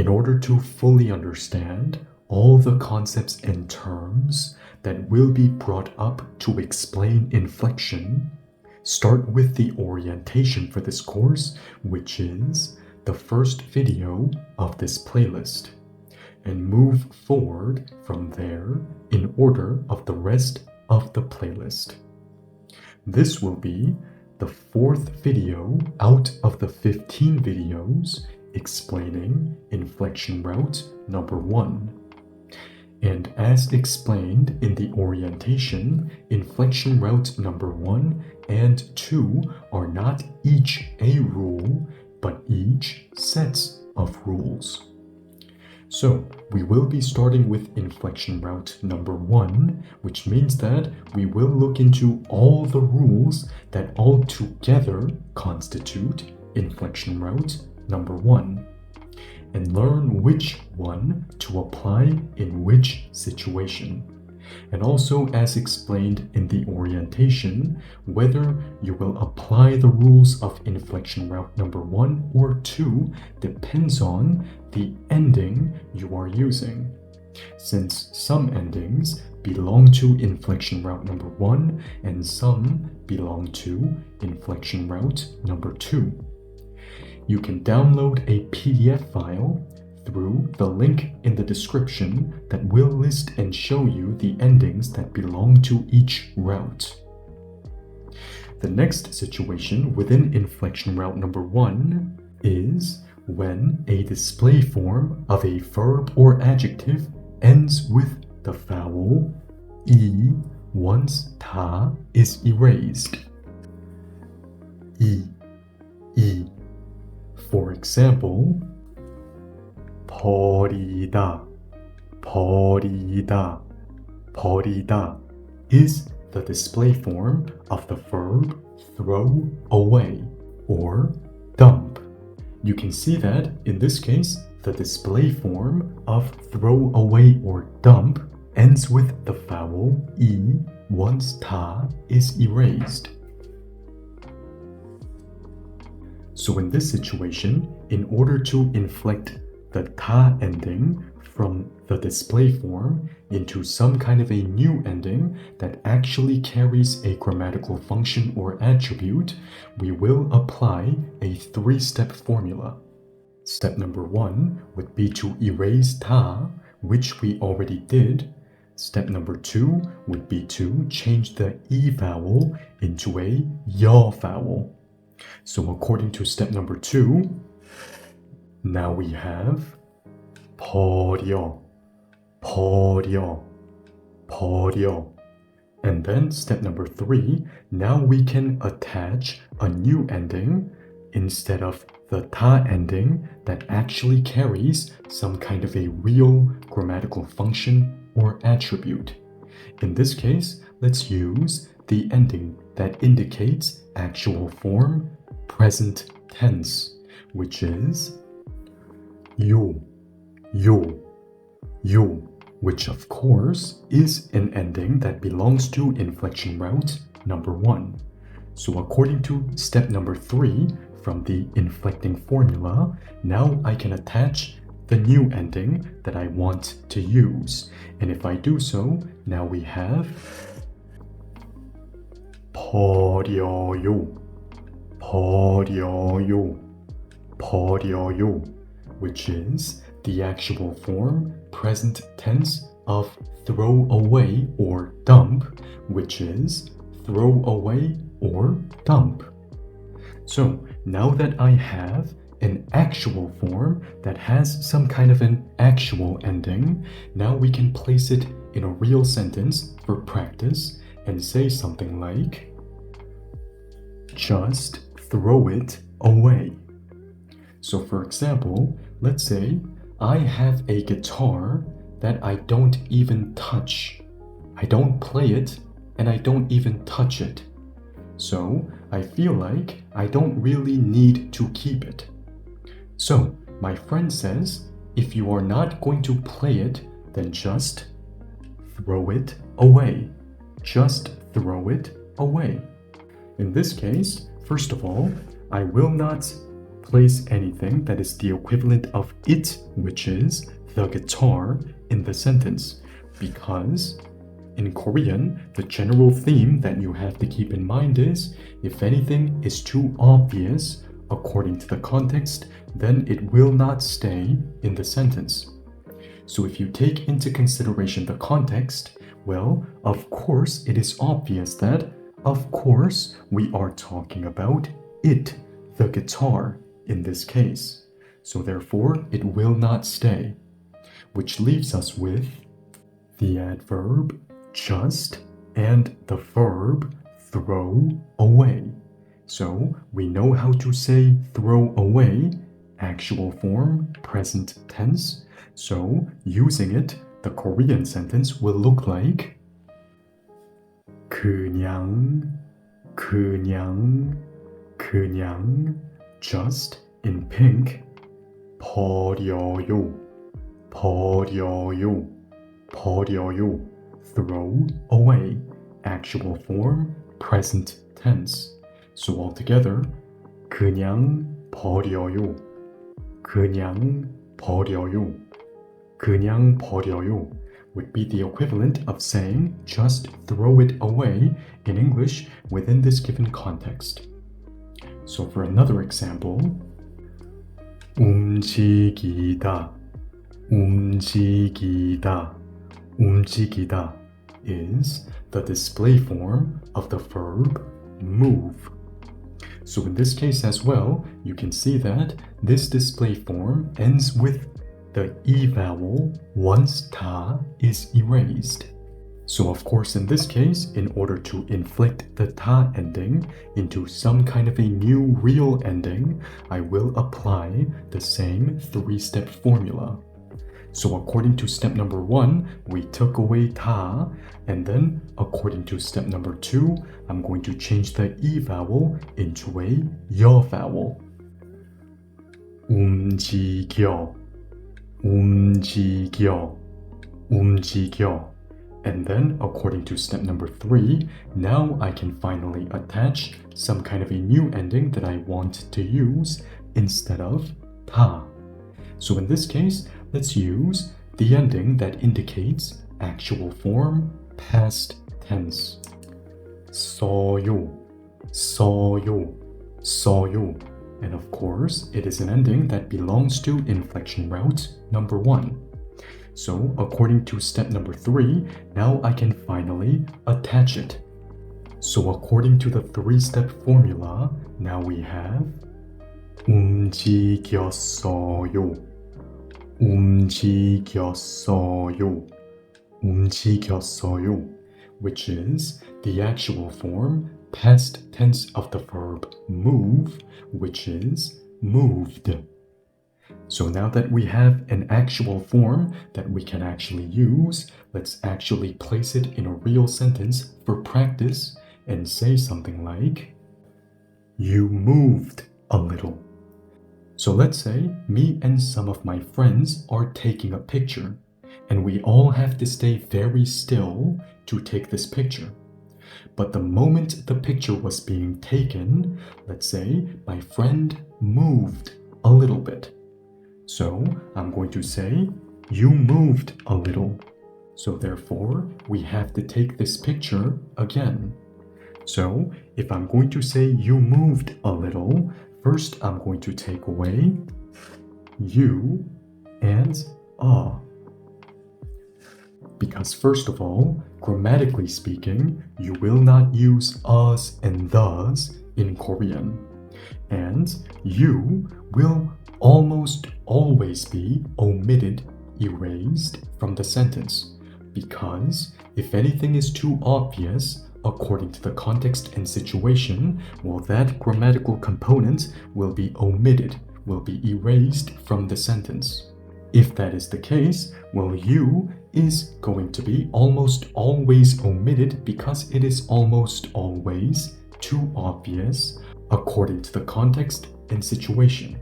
In order to fully understand all the concepts and terms that will be brought up to explain inflection, start with the orientation for this course, which is the first video of this playlist, and move forward from there in order of the rest of the playlist. This will be the fourth video out of the 15 videos explaining Inflection Route number 1. And as explained in the orientation, Inflection Route number 1 and 2 are not each a rule, but each sets of rules. So we will be starting with Inflection Route number 1, which means that we will look into all the rules that all together constitute Inflection Route number 1, and learn which one to apply in which situation. And also, as explained in the orientation, whether you will apply the rules of Inflection Route number 1 or 2 depends on the ending you are using, since some endings belong to Inflection Route number 1 and some belong to Inflection Route number 2. You can download a PDF file through the link in the description that will list and show you the endings that belong to each route. The next situation within Inflection Route number 1 is when a display form of a verb or adjective ends with the vowel E once ta is erased. E. For example, 버리다, 버리다, 버리다 is the display form of the verb throw away or dump. You can see that in this case, the display form of throw away or dump ends with the vowel E once ta is erased. So in this situation, in order to inflect the ta ending from the display form into some kind of a new ending that actually carries a grammatical function or attribute, we will apply a 3-step formula. Step number 1 would be to erase ta, which we already did. Step number 2 would be to change the E vowel into a ya vowel. So according to step number 2, now we have 버려, 버려, 버려. And then step number 3, now we can attach a new ending instead of the ta ending that actually carries some kind of a real grammatical function or attribute. In this case, let's use the ending that indicates actual form present tense, which is 요, which of course is an ending that belongs to Inflection Route number 1. So according to step number 3 from the inflecting formula, now I can attach the new ending that I want to use. And if I do so, now we have 버려요, 버려요, 버려요, which is the actual form present tense of throw away or dump, which is throw away or dump. So now that I have an actual form that has some kind of an actual ending, now we can place it in a real sentence for practice and say something like, just throw it away. So for example, let's say I have a guitar that I don't even touch. I don't play it and I don't even touch it. So I feel like I don't really need to keep it. So my friend says, if you are not going to play it, then just throw it away. Just throw it away. In this case, first of all, I will not place anything that is the equivalent of it, which is the guitar, in the sentence. Because in Korean, the general theme that you have to keep in mind is if anything is too obvious according to the context, then it will not stay in the sentence. So if you take into consideration the context, well, of course it is obvious that, of course, we are talking about it, the guitar, in this case. So therefore, it will not stay. Which leaves us with the adverb just and the verb throw away. So we know how to say throw away, actual form, present tense. So using it, the Korean sentence will look like 그냥 just in pink 버려요 throw away, actual form, present tense. So altogether 그냥 버려요 would be the equivalent of saying just throw it away in English within this given context. So for another example, 움직이다 is the display form of the verb move. So in this case as well, you can see that this display form ends with the E vowel once ta is erased. So of course in this case, in order to inflect the ta ending into some kind of a new real ending, I will apply the same three-step formula. So according to step number 1, we took away ta, and then according to step number 2, I'm going to change the E vowel into a 여 vowel. 움직여. And then, according to step number 3, now I can finally attach some kind of a new ending that I want to use instead of ta. So in this case, let's use the ending that indicates actual form, past tense. 써요. And of course, it is an ending that belongs to inflection route number 1. So according to step number 3, now I can finally attach it. So according to the three-step formula, now we have 움직였어요, which is the actual form, past tense of the verb move, which is moved. So now that we have an actual form that we can actually use, let's actually place it in a real sentence for practice and say something like, you moved a little. So let's say me and some of my friends are taking a picture, and we all have to stay very still to take this picture. But the moment the picture was being taken, let's say my friend moved a little bit. So I'm going to say, you moved a little. So therefore, we have to take this picture again. So if I'm going to say you moved a little, first I'm going to take away you and a. Because first of all, grammatically speaking, you will not use us and thes in Korean. And you will almost always be omitted, erased from the sentence. Because if anything is too obvious, according to the context and situation, well, that grammatical component will be omitted, will be erased from the sentence. If that is the case, well, you is going to be almost always omitted because it is almost always too obvious according to the context and situation.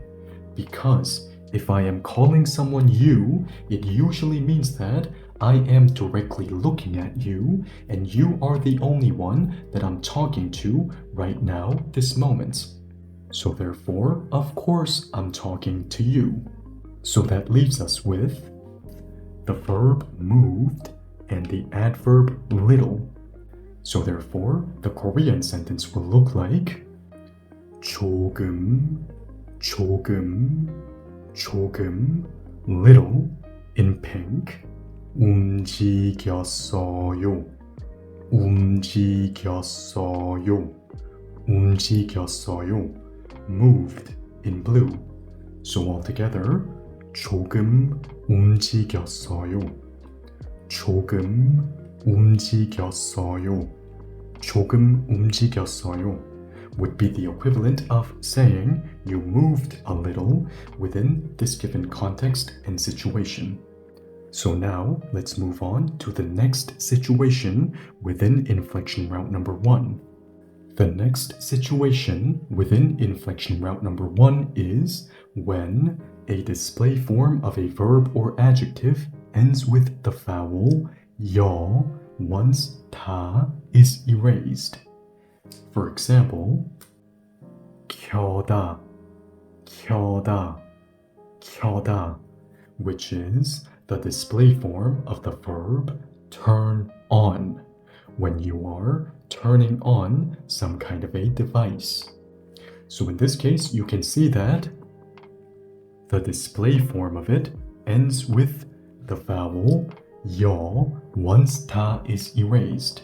Because if I am calling someone you, it usually means that I am directly looking at you and you are the only one that I'm talking to right now, this moment. So therefore, of course, I'm talking to you. So that leaves us with the verb moved and the adverb little. So therefore, the Korean sentence will look like 조금, 조금, 조금, little in pink, 움직였어요, 움직였어요, 움직였어요, moved in blue. So altogether, 조금 움직였어요, 조금 움직였어요, 조금 움직였어요 would be the equivalent of saying you moved a little within this given context and situation. So now let's move on to the next situation within inflection route number 1. The next situation within inflection route number 1 is when a display form of a verb or adjective ends with the vowel 여 once 다 is erased. For example, 켜다, 켜다, 켜다, which is the display form of the verb turn on, when you are turning on some kind of a device. So in this case, you can see that the display form of it ends with the vowel 여 once 다 is erased.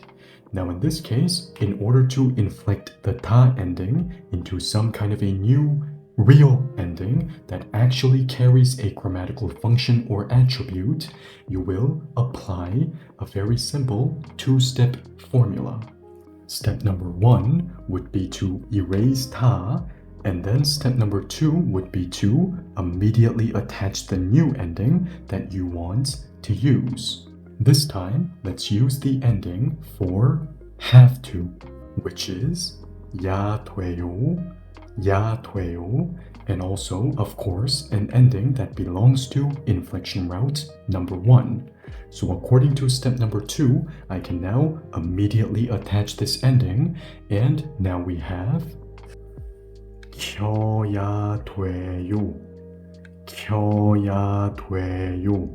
Now in this case, in order to inflect the ta ending into some kind of a new real ending that actually carries a grammatical function or attribute, you will apply a very simple two-step formula. Step number 1 would be to erase ta, and then step number 2 would be to immediately attach the new ending that you want to use. This time, let's use the ending for have to, which is 야 돼요, 야 돼요, and also, of course, an ending that belongs to inflection route number 1. So according to step number 2, I can now immediately attach this ending, and now we have 켜야 돼요, 켜야 돼요,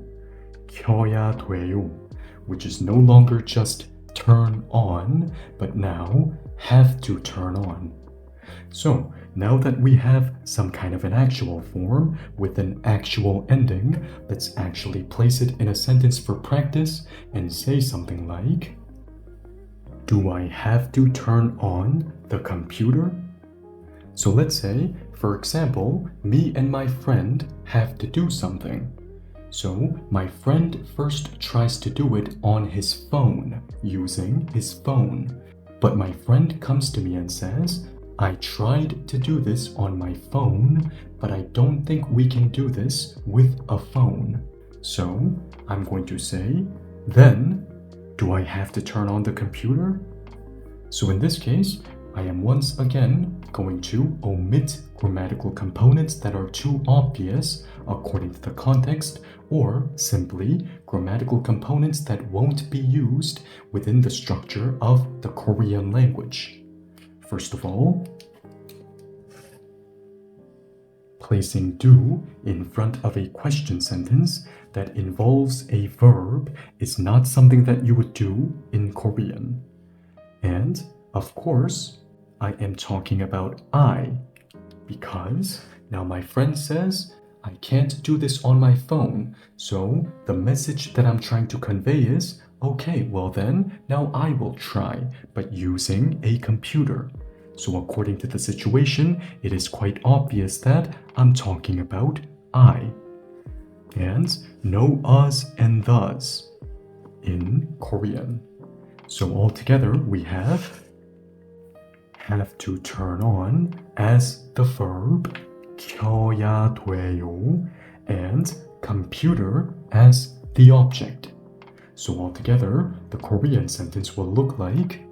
켜야 돼요, which is no longer just turn on, but now have to turn on. So now that we have some kind of an actual form with an actual ending, let's actually place it in a sentence for practice and say something like, do I have to turn on the computer? So let's say, for example, me and my friend have to do something. So my friend first tries to do it on his phone, using his phone. But my friend comes to me and says, I tried to do this on my phone, but I don't think we can do this with a phone. So I'm going to say, then, do I have to turn on the computer? So in this case, I am once again going to omit grammatical components that are too obvious according to the context, or simply grammatical components that won't be used within the structure of the Korean language. First of all, placing do in front of a question sentence that involves a verb is not something that you would do in Korean. And, of course, I am talking about I, because now my friend says, I can't do this on my phone, so the message that I'm trying to convey is, okay, well then, now I will try, but using a computer. So according to the situation, it is quite obvious that I'm talking about I. And no us and thus in Korean. So altogether, we have to turn on as the verb 켜야 돼요 and computer as the object. So altogether, the Korean sentence will look like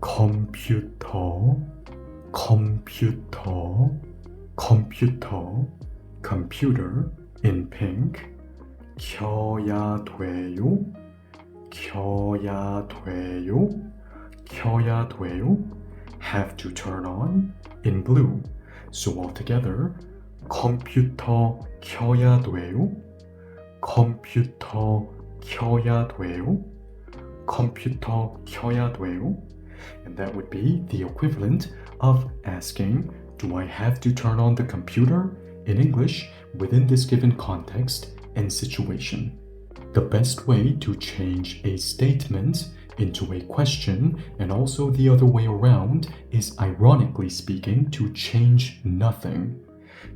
컴퓨터, 컴퓨터, 컴퓨터, computer in pink, 켜야 돼요, 켜야 돼요, 켜야 돼요, have to turn on in blue. So altogether, 컴퓨터 켜야 돼요? 컴퓨터 켜야 돼요? 컴퓨터 켜야 돼요? And that would be the equivalent of asking, do I have to turn on the computer? In English, within this given context and situation. The best way to change a statement into a question, and also the other way around, is ironically speaking to change nothing.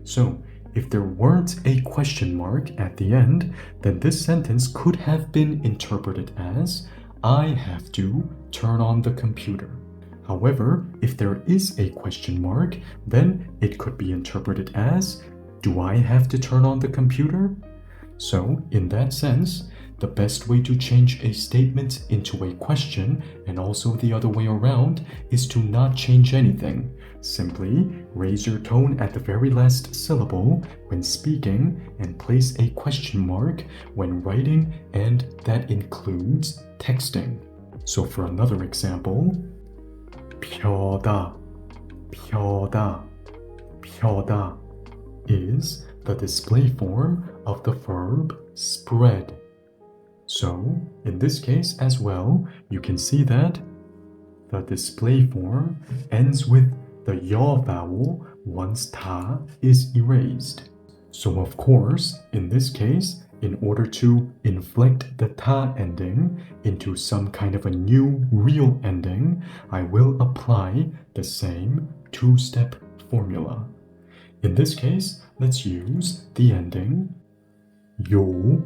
So, if there weren't a question mark at the end, then this sentence could have been interpreted as, I have to turn on the computer. However, if there is a question mark, then it could be interpreted as, do I have to turn on the computer? So, in that sense, the best way to change a statement into a question, and also the other way around, is to not change anything. Simply raise your tone at the very last syllable when speaking and place a question mark when writing, and that includes texting. So for another example, 펴다, 펴다, 펴다 is the display form of the verb spread. So, in this case as well, you can see that the display form ends with the 여 vowel once 다 is erased. So of course, in this case, in order to inflect the ta ending into some kind of a new real ending, I will apply the same two-step formula. In this case, let's use the ending 요,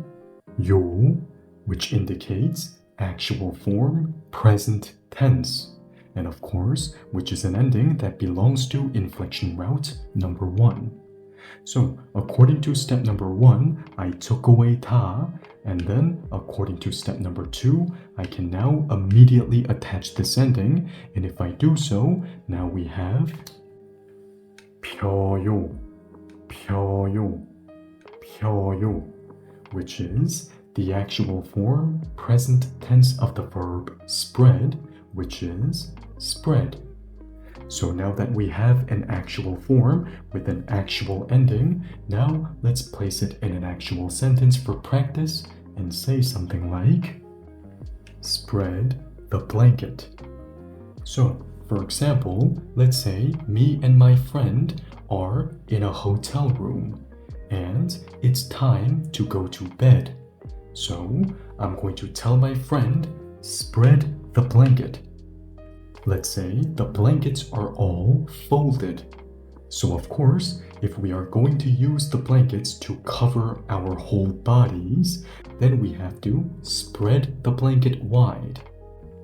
요, which indicates actual form present tense, and of course, which is an ending that belongs to inflection route number 1. So, according to step number 1, I took away ta, and then according to step number 2, I can now immediately attach this ending, and if I do so, now we have 펴요, 펴요, 펴요, which is the actual form present tense of the verb spread, which is spread. So now that we have an actual form with an actual ending, now let's place it in an actual sentence for practice and say something like, spread the blanket. So, for example, let's say me and my friend are in a hotel room and it's time to go to bed. So, I'm going to tell my friend, spread the blanket. Let's say the blankets are all folded. So of course, if we are going to use the blankets to cover our whole bodies, then we have to spread the blanket wide.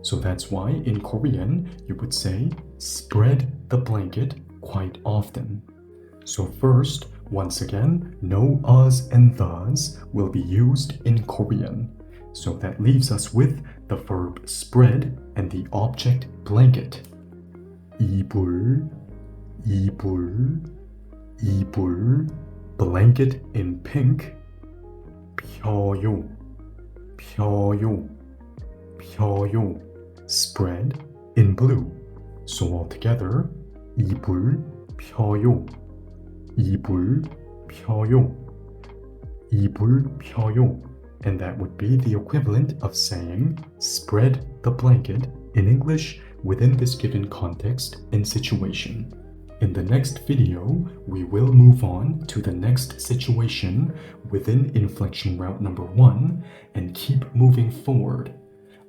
So that's why in Korean, you would say spread the blanket quite often. So first, once again, no us and thes will be used in Korean. So that leaves us with the verb spread and the object blanket. 이불, 이불, 이불, blanket in pink. 펴요, 펴요, 펴요, spread in blue. So altogether, 이불 펴요, 이불 펴요, 이불 펴요. And that would be the equivalent of saying spread the blanket in English within this given context and situation. In the next video, we will move on to the next situation within inflection route number 1 and keep moving forward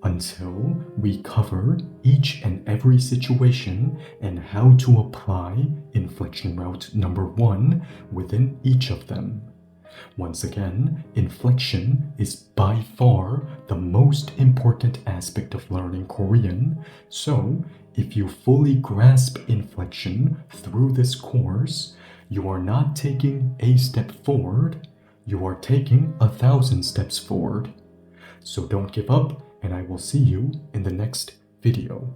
until we cover each and every situation and how to apply inflection route number 1 within each of them. Once again, inflection is by far the most important aspect of learning Korean, so if you fully grasp inflection through this course, you are not taking a step forward, you are taking 1,000 steps forward. So don't give up, and I will see you in the next video.